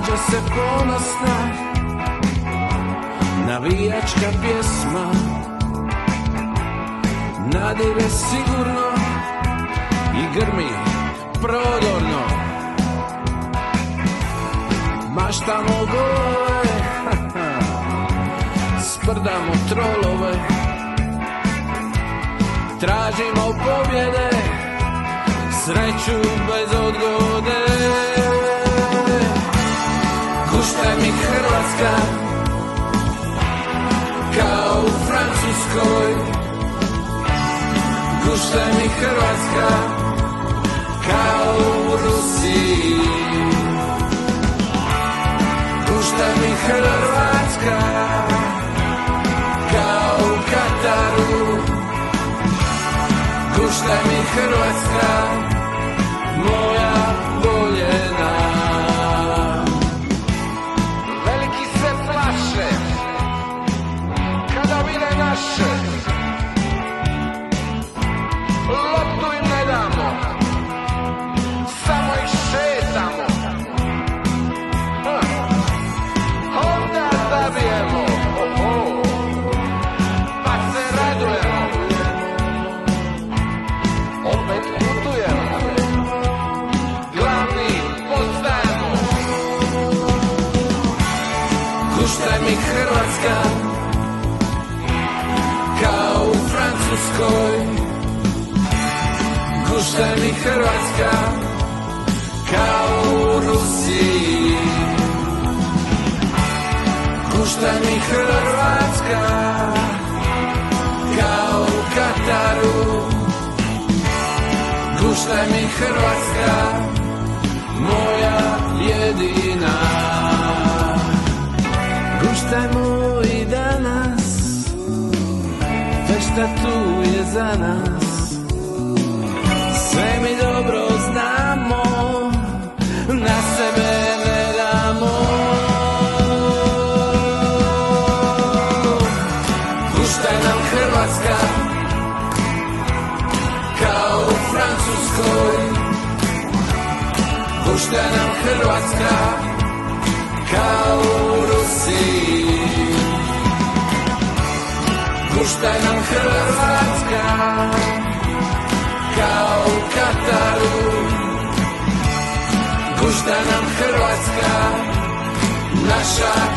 događa se ponosna navijačka pjesma, nadire sigurno i grmi prodorno. Maštamo golove, sprdamo trolove, tražimo pobjede, sreću bez odgode. Guštaj mi Hrvatska, kao u Francuskoj. Guštaj mi Hrvatska, kao u Rusiji. Guštaj mi Hrvatska, kao u Kataru. Guštaj mi Hrvatska, moja voljena. Veliki se plaše kada vide naše, loptu im ne damo, samo ih šetamo, onda zabijemo, pa se radujemo, opet putujemo, glavni postajemo. Guštaj mi Hrvatska, kao u Francuskoj. Guštaj mi Hrvatska, kao u Rusiji. Guštaj mi Hrvatska, kao u Kataru. Guštaj mi Hrvatska, moja jedina. Guštajmo i danas, fešta tu je za nas. Sve mi dobro znamo, na sebe ne damo. Guštaj nam Hrvatska, kao u Francuskoj. Guštaj nam Hrvatska, kao u Rusiji. Guštaj nam Hrvatska, kao u Kataru. Guštaj nam Hrvatska, naša